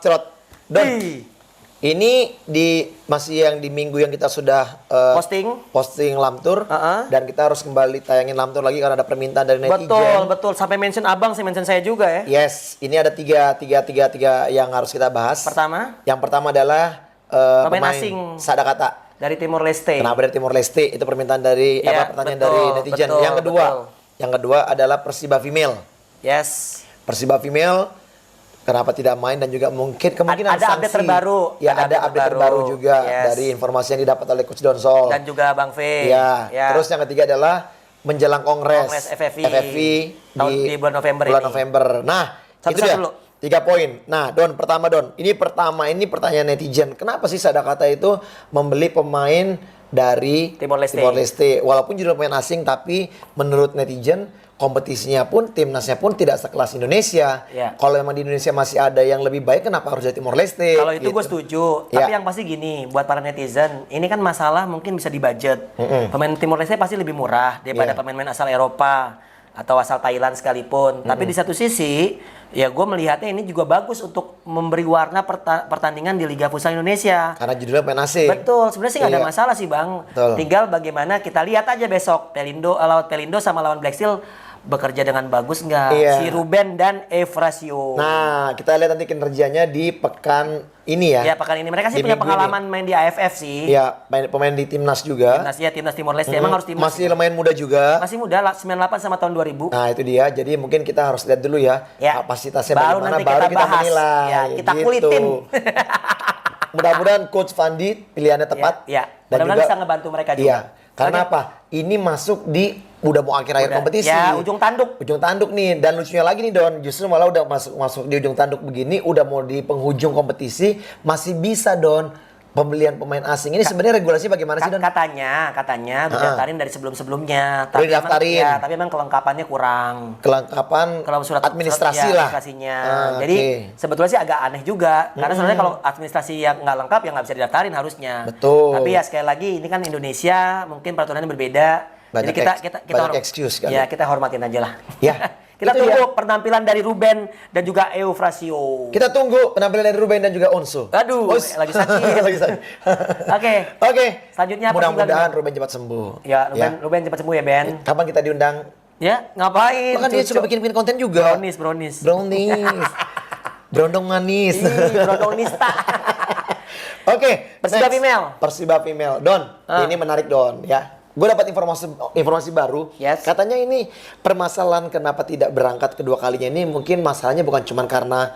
cerot. Don, Wih. ini masih yang di minggu yang kita sudah posting Lamtur, dan kita harus kembali tayangin Lamtur lagi karena ada permintaan dari netizen. Betul. Sampai mention abang, saya mention saya juga ya. Yes, ini ada tiga yang harus kita bahas. Yang pertama adalah pemain asing Sadakata dari Timor Leste. Kenapa dari Timor Leste? Itu permintaan dari pertanyaan dari netizen. Yang kedua adalah Persiba Female. Yes. Persiba Female kenapa tidak main, dan juga kemungkinan ada update terbaru. Ya, ada update terbaru juga dari informasi yang didapat oleh Coach Donsol dan juga Bang V. Ya. Terus yang ketiga adalah menjelang Kongres FFV di bulan November. Nah, itu dia. 3 poin. Nah, ini pertanyaan netizen. Kenapa sih Sadakata itu membeli pemain dari Timor Leste? Walaupun judul pemain asing, tapi menurut netizen kompetisinya pun, timnasnya pun tidak sekelas Indonesia. Kalau memang di Indonesia masih ada yang lebih baik, kenapa harus dari Timor Leste? Kalau itu gue setuju. Tapi yang pasti gini, buat para netizen, ini kan masalah mungkin bisa dibudget. Pemain Timor Leste pasti lebih murah daripada pemain-pemain asal Eropa atau asal Thailand sekalipun. Tapi di satu sisi, ya gue melihatnya ini juga bagus untuk memberi warna pertandingan di Liga Futsal Indonesia. Karena judulnya pemain asing. Betul, sebenarnya sih nggak ada masalah sih Bang. Tinggal bagaimana kita lihat aja besok lawan Pelindo sama lawan Black Steel bekerja dengan bagus nggak si Ruben dan Evrasio. Nah, kita lihat nanti kinerjanya di pekan ini ya. Ya, pekan ini mereka sih punya pengalaman main di AFF sih. Iya, pemain di timnas juga. Timnas Timor Leste. Emang harus timnas. Masih lumayan muda juga. Masih muda, 98 sama tahun 2000. Nah, itu dia. Jadi mungkin kita harus lihat dulu ya, kapasitasnya bagaimana, baru kita menilai. Ya, kita kulitin. Mudah-mudahan Coach Fandi pilihannya tepat. Dan mudah-mudahan bisa ngebantu mereka juga. Iya. Karena apa? Ini masuk udah mau akhir-akhir kompetisi. Ya, ujung tanduk nih. Dan lucunya lagi nih Don, justru malah udah masuk di ujung tanduk begini, udah mau di penghujung kompetisi, masih bisa Don pembelian pemain asing. Ini sebenarnya regulasi bagaimana sih Don? Katanya didaftarin dari sebelum-sebelumnya. Tapi memang kelengkapannya kurang. Kalau surat administrasi lah. Jadi sebetulnya sih agak aneh juga. Karena sebenarnya kalau administrasi yang nggak lengkap ya nggak bisa didaftarin harusnya. Betul. Tapi ya sekali lagi ini kan Indonesia, mungkin peraturannya berbeda. Jadi kita excuse kan. Ya, kita hormatin aja lah. Ya. Kita tunggu penampilan dari Ruben dan juga Eufrasio. Kita tunggu penampilan dari Ruben dan juga Onsu. Aduh, lagi sakit. Oke. Selanjutnya mudah-mudahan Ruben cepat sembuh. Ya, Ruben cepat sembuh ya, Ben. Kapan kita diundang? Ya, ngapain? Kan dia suka bikin konten juga. Brownies. Brondong manis. Brondong nista. Oke, Persiba Female. Don, ini menarik Don ya. Gue dapat informasi baru. Katanya ini permasalahan kenapa tidak berangkat kedua kalinya ini mungkin masalahnya bukan cuma karena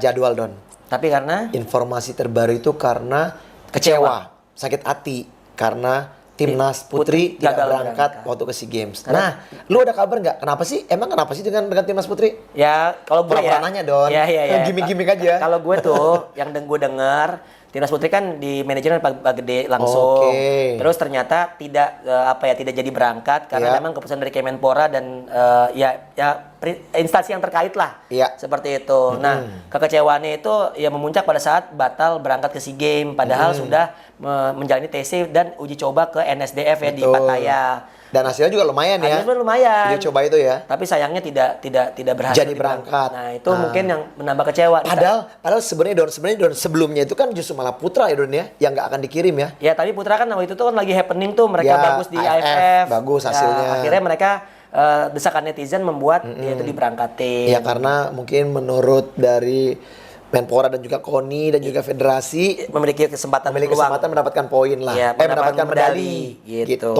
jadwal Don. Tapi karena informasi terbaru itu karena kecewa, sakit hati karena timnas putri tidak berangkat waktu ke SEA Games. Nah, lu ada kabar nggak? Kenapa sih dengan timnas putri? Ya, kalau gue nanya Don. Gimmick aja. Kalau gue tuh yang gue dengar timnas putri kan di manajemen Pak Gede langsung. Terus ternyata tidak jadi berangkat karena memang keputusan dari Kemenpora dan instansi yang terkait lah. Seperti itu. Nah, kekecewaannya itu ya memuncak pada saat batal berangkat ke SEA Games padahal sudah menjalani TC dan uji coba ke NSDF ya di Pattaya. Dan hasilnya juga lumayan ya. Hasilnya lumayan. Dia coba itu ya. Tapi sayangnya tidak berhasil. Jadi berangkat. Nah, itu mungkin yang menambah kecewa. Padahal sebenarnya Don sebelumnya itu kan justru malah Putra ya Don ya, yang nggak akan dikirim ya. Ya, tapi Putra kan waktu itu tuh kan lagi happening tuh, mereka bagus di AFF. Bagus hasilnya. Akhirnya mereka desakan netizen membuat dia itu diberangkatin. Ya karena mungkin menurut dari Menpora dan juga KONI dan juga federasi memiliki kesempatan mendapatkan poin lah. Ya, mendapatkan medali gitu.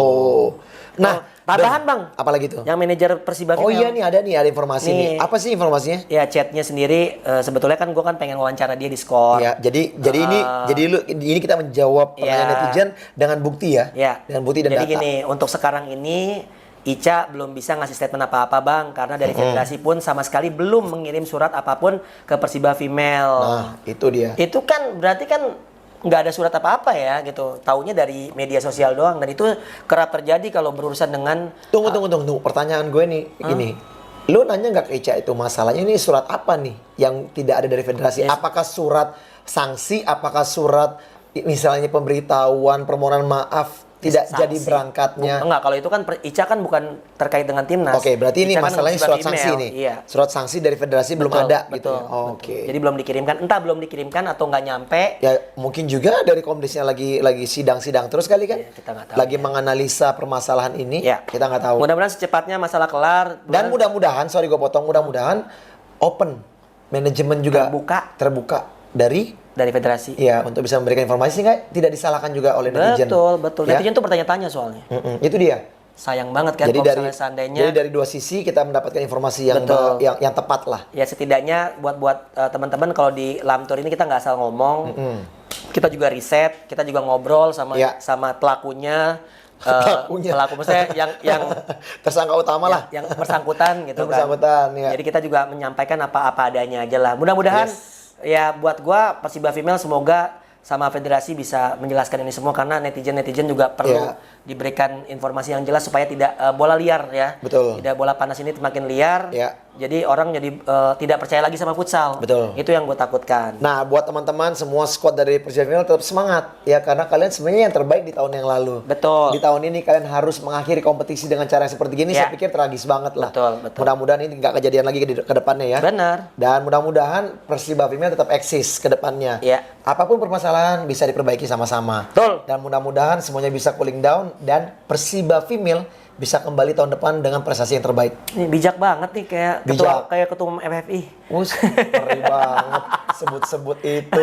Nah, tambahan Bang. Apalagi tuh? Yang manajer Persiba Female. Oh iya nih ada informasi nih. Apa sih informasinya? Ya chatnya sendiri sebetulnya kan gue kan pengen wawancara dia di Skor. Ya, jadi ini kita menjawab pertanyaan netizen dengan bukti ya. Dengan bukti dan data. Jadi gini, untuk sekarang ini Ica belum bisa ngasih statement apa-apa Bang, karena dari federasi pun sama sekali belum mengirim surat apapun ke Persiba Female. Nah, itu dia. Itu kan berarti kan nggak ada surat apa-apa ya gitu. Taunya dari media sosial doang, dan itu kerap terjadi kalau berurusan dengan Tunggu. Pertanyaan gue nih gini. Lu nanya nggak ke Ica itu masalahnya ini surat apa nih yang tidak ada dari federasi? Apakah surat sanksi, apakah surat misalnya pemberitahuan permohonan maaf tidak sanksi. jadi berangkatnya. Enggak, kalau itu kan Ica kan bukan terkait dengan timnas. Oke, berarti ini Ica kan masalahnya surat sanksi email. nih. Iya. Surat sanksi dari federasi belum ada gitu. Betul, Ya? betul. Oke. Jadi belum dikirimkan, entah belum dikirimkan atau nggak nyampe. Ya mungkin juga dari komdisnya lagi sidang-sidang terus kali kan. Iya, kita nggak tahu, lagi menganalisa permasalahan ini. Ya. Kita nggak tahu. Mudah-mudahan secepatnya masalah kelar. Dan mudah-mudahan, sorry gue potong, mudah-mudahan open manajemen juga terbuka dari federasi. Iya, untuk bisa memberikan informasi sehingga tidak disalahkan juga oleh netizen. Betul. Ya? Netizen tuh bertanya-tanya soalnya. Itu dia. Sayang banget kan Jadi kalau misalnya seandainya. Jadi dari dua sisi kita mendapatkan informasi yang yang tepat lah. Ya setidaknya buat teman-teman kalau di Lamtur ini kita nggak asal ngomong. Kita juga riset, kita juga ngobrol sama pelakunya. Pelaku maksudnya yang tersangka utama lah, yang bersangkutan gitu bersangkutan, kan. Jadi kita juga menyampaikan apa adanya aja lah. Mudah-mudahan ya buat gua Persiba Female semoga sama federasi bisa menjelaskan ini semua karena netizen juga perlu diberikan informasi yang jelas supaya tidak bola liar ya. Betul. Tidak bola panas ini semakin liar. Jadi orang jadi tidak percaya lagi sama futsal. Betul. Itu yang gue takutkan. Nah, buat teman-teman semua squad dari Persiba Female tetap semangat ya karena kalian sebenarnya yang terbaik di tahun yang lalu. Betul. Di tahun ini kalian harus mengakhiri kompetisi dengan cara yang seperti gini. Saya pikir tragis banget lah. Betul. Mudah-mudahan ini nggak kejadian lagi ke depannya ya. Benar. Dan mudah-mudahan Persiba Female tetap eksis ke depannya. Apapun permasalahan bisa diperbaiki sama-sama. Betul. Dan mudah-mudahan semuanya bisa cooling down dan Persiba Female bisa kembali tahun depan dengan prestasi yang terbaik. Ini bijak banget nih kayak ketua umum FFI. Ngeri banget sebut-sebut itu.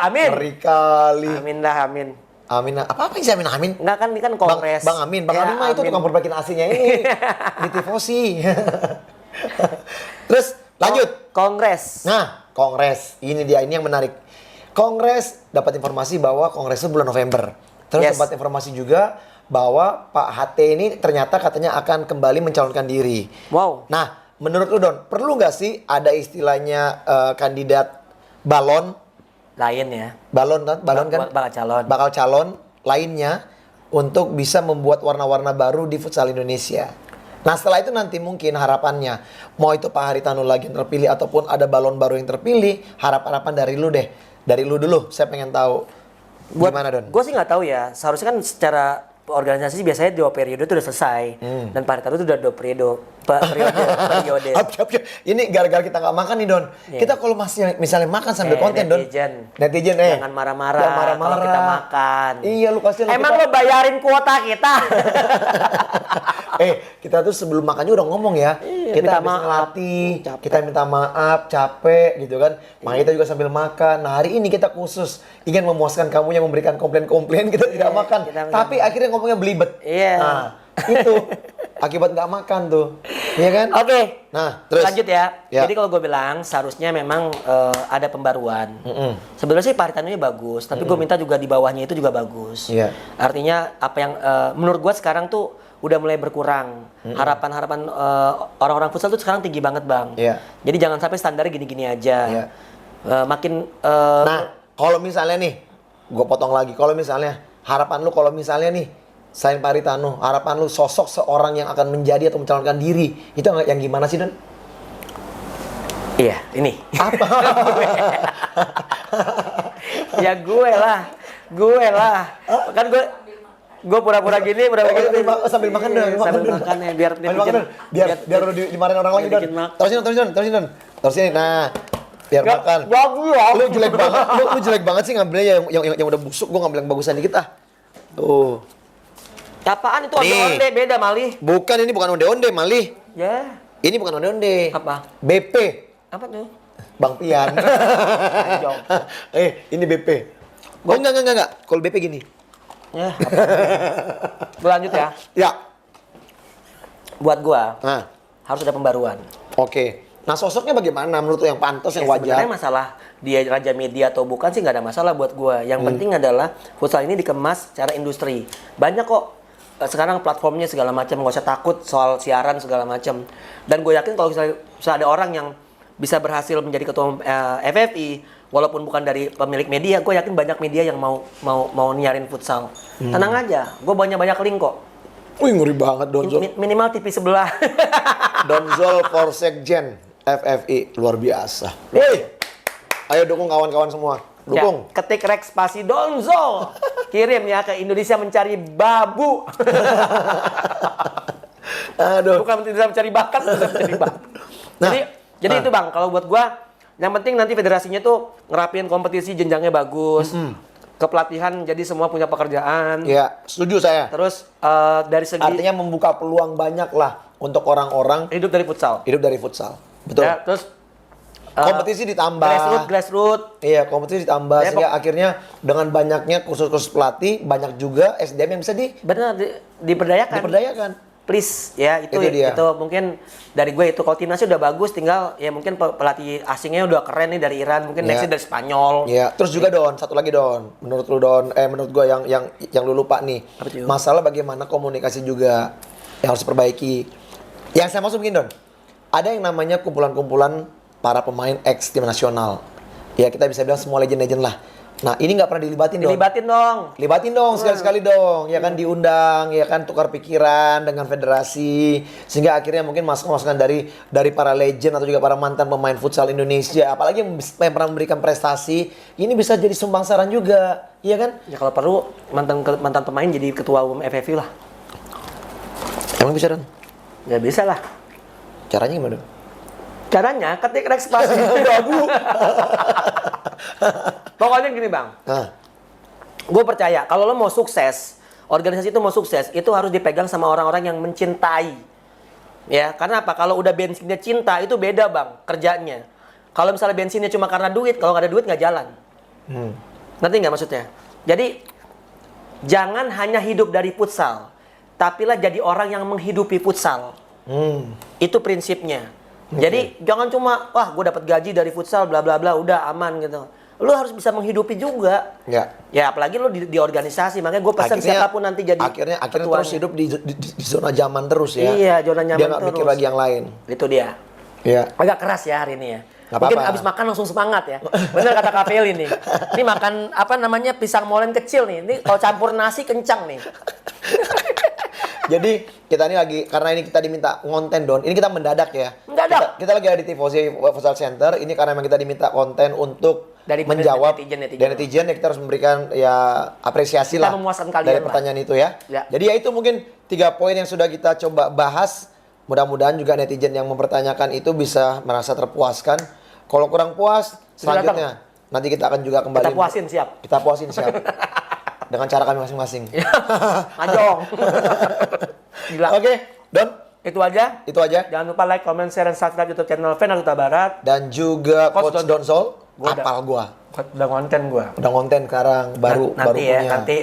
Amin. Ngeri kali. Amin lah, amin. Amin. Apa sih Amin Amin? Enggak kan ini kan kongres. Bang Amin mah itu tukang perbaikin AC-nya ini. Di tifosi. Terus lanjut. Kongres. Nah, kongres. Ini yang menarik. Kongres dapat informasi bahwa kongres itu bulan November. Terus dapat informasi juga bahwa Pak HT ini ternyata katanya akan kembali mencalonkan diri. Wow. Nah, menurut lu Don, perlu nggak sih ada istilahnya kandidat balon? Lain ya. Balon kan? Bakal calon lainnya untuk bisa membuat warna-warna baru di futsal Indonesia. Nah setelah itu nanti mungkin harapannya mau itu Pak Haritanu lagi yang terpilih ataupun ada balon baru yang terpilih, harapan dari lu deh. Dari lu dulu, saya pengen tahu. Gimana Don? Gue sih nggak tahu ya. Seharusnya kan secara organisasi biasanya 2 periode itu udah selesai. Dan Pak Haritanu itu udah 2 periode. Ini gara-gara kita nggak makan nih Don. Kita kalau masih misalnya makan sambil konten netizen, Don. Netizen jangan marah-marah kalau kita makan. Iya lu kasihan. Emang lo bayarin kuota kita? Kita tuh sebelum makannya udah ngomong ya. Kita habis ngelatih, kita minta maaf, capek gitu kan. Makanya kita juga sambil makan. Nah hari ini kita khusus ingin memuaskan kamu yang memberikan komplain-komplain kita tidak makan. Tapi akhirnya ngomongnya belibet. Nah itu akibat nggak makan tuh, iya kan? Oke. Nah terus lanjut ya. Jadi kalau gue bilang seharusnya memang ada pembaruan. Sebenarnya sih Pak Haritanu ini bagus, tapi gue minta juga di bawahnya itu juga bagus. Artinya apa yang menurut gue sekarang tuh udah mulai berkurang. Harapan-harapan orang-orang futsal tuh sekarang tinggi banget bang. Jadi jangan sampai standarnya gini-gini aja. Nah kalau misalnya nih, gue potong lagi. Kalau misalnya harapan lu, kalau misalnya nih selain Pak Haritanu, harapan lu sosok seorang yang akan menjadi atau mencalonkan diri, itu yang gimana sih Don? Iya, ini. Apa? Ya gue lah. Kan gue pura-pura gini, sambil makan dong. Sambil makan ya, biar biar lu dimarahin orang lagi Don. Terusin. Nah, biar makan. Lu jelek banget. Lu jelek banget sih ngambilnya yang udah busuk. Gua ngambil yang bagusan dikit ah. Tuh. Apaan itu onde-onde beda Malih? Bukan, ini bukan onde-onde Malih. Ya. Ini bukan onde-onde. Apa? BP. Apa tuh? Bang Pian. Ini BP. Oh enggak. Kalau BP gini. Ya. Gue lanjut ya. Ya. Buat gua harus ada pembaruan. Oke. Nah sosoknya bagaimana menurut lu yang pantas, yang wajar? Sebenarnya masalah dia raja media atau bukan sih nggak ada masalah buat gua. Yang penting adalah futsal ini dikemas secara industri. Banyak kok sekarang platformnya segala macam, nggak usah takut soal siaran segala macam. Dan gue yakin kalau misalnya ada orang yang bisa berhasil menjadi ketua FFI, walaupun bukan dari pemilik media, gue yakin banyak media yang mau nyiarin futsal. Tenang aja, gue banyak link kok. Wih ngeri banget Donzol. Minimal TV sebelah. Donzol Korsekjen FFI luar biasa. Wih, ayo dukung kawan-kawan semua. dukung. Ya, ketik Rex spasi Donzo. Kirim ya ke Indonesia mencari babu. Aduh. Bukan Indonesia mencari bakat, Indonesia mencari babu. Nah, jadi itu Bang, kalau buat gua yang penting nanti federasinya tuh ngerapin kompetisi jenjangnya bagus. Kepelatihan jadi semua punya pekerjaan. Ya, setuju saya. Terus dari segi Artinya membuka peluang banyak lah untuk orang-orang hidup dari futsal. hidup dari futsal. Betul. Ya, terus Kompetisi ditambah. Grassroots. Iya, kompetisi ditambah Ya, sehingga akhirnya dengan banyaknya kursus-kursus pelatih, banyak juga SDM yang bisa Benar diberdayakan. diperdayakan. Please ya itu dia. itu mungkin dari gue itu kalau timnasnya udah bagus, tinggal ya mungkin pelatih asingnya udah keren nih dari Iran, mungkin nextnya dari Spanyol. Iya, terus juga Don, satu lagi Don. Menurut lu Don, menurut gua yang lu lupa nih. Apa tuh? Masalah bagaimana komunikasi juga yang harus diperbaiki. Yang saya maksud begini Don. Ada yang namanya kumpulan-kumpulan para pemain ex tim nasional. Ya kita bisa bilang semua legend-legend lah. Nah, ini nggak pernah dilibatin Don. Dilibatin dong. Libatin dong sekali-sekali dong, ya kan diundang, ya kan tukar pikiran dengan federasi, sehingga akhirnya mungkin masukan-masukan dari para legend atau juga para mantan pemain futsal Indonesia, apalagi yang pernah memberikan prestasi, ini bisa jadi sumbang saran juga, iya kan? Ya kalau perlu mantan pemain jadi ketua umum FFV lah. Emang bisa Don? Ya bisa lah. Caranya gimana? Caranya ketik Rex spasi babu. Pokoknya gini Bang. Nah, Gue percaya kalau lo mau sukses, organisasi itu mau sukses, itu harus dipegang sama orang-orang yang mencintai. Ya, karena apa? Kalau udah bensinnya cinta itu beda Bang kerjanya. Kalau misalnya bensinnya cuma karena duit, kalau nggak ada duit nggak jalan. Ngerti nggak maksudnya? Jadi jangan hanya hidup dari futsal, tapilah jadi orang yang menghidupi futsal. Itu prinsipnya. Jadi jangan cuma wah gue dapat gaji dari futsal bla bla bla udah aman gitu. Lu harus bisa menghidupi juga. ya. Ya apalagi lu di organisasi, makanya gue pesan siapapun nanti jadi akhirnya ketuanya. terus hidup di zona nyaman terus ya. Iya, zona nyaman Dia nggak mikir terus. lagi yang lain. Itu dia. Iya. Agak keras ya hari ini ya. Nggak Mungkin apa-apa. abis makan langsung semangat ya. Bener kata Kak Feli nih. Ini makan apa namanya pisang molen kecil nih. Ini kalau campur nasi kencang nih. Jadi kita ini lagi karena ini kita diminta ngonten Don. Ini kita mendadak ya. Mendadak. Kita lagi ada di Tifosi Futsal Center. Ini karena memang kita diminta konten untuk Dari menjawab netizen. dari netizen ya kita harus memberikan ya apresiasi Kita lah memuaskan kalian dari lah. pertanyaan itu ya. Ya. Jadi ya itu mungkin 3 poin yang sudah kita coba bahas. Mudah-mudahan juga netizen yang mempertanyakan itu bisa merasa terpuaskan. Kalau kurang puas, selanjutnya nanti kita akan juga kembali. Kita puasin siap. Kita puasin siap. Dengan cara kami masing-masing. Ajong. Gila. Oke, Don. Itu aja. Itu aja. Jangan lupa like, comment, share, dan subscribe YouTube channel Fener Huta Barat. Dan juga Coach Coach Donsol. Gua Apal gua. Udah konten gua. Udah konten sekarang baru Nanti ya, punya. nanti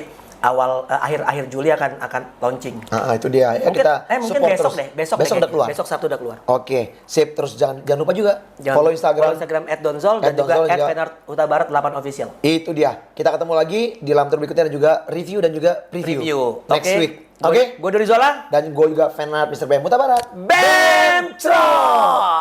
awal akhir Juli akan launching. Itu dia. Ya, Mungkin, kita mungkin support besok terus. deh, besok udah kayaknya. keluar. Besok Sabtu udah keluar. Oke, sip. Terus jangan lupa juga follow Instagram. @donzol dan juga @donzol juga. @Fener Huta Barat 8 official. Itu dia. Kita ketemu lagi di dalam tour berikutnya dan juga review dan juga preview. Next Oke. week. Oke. Gue dari Zola. Dan gue juga fan art Mr. BM Huta Barat. Bemtron!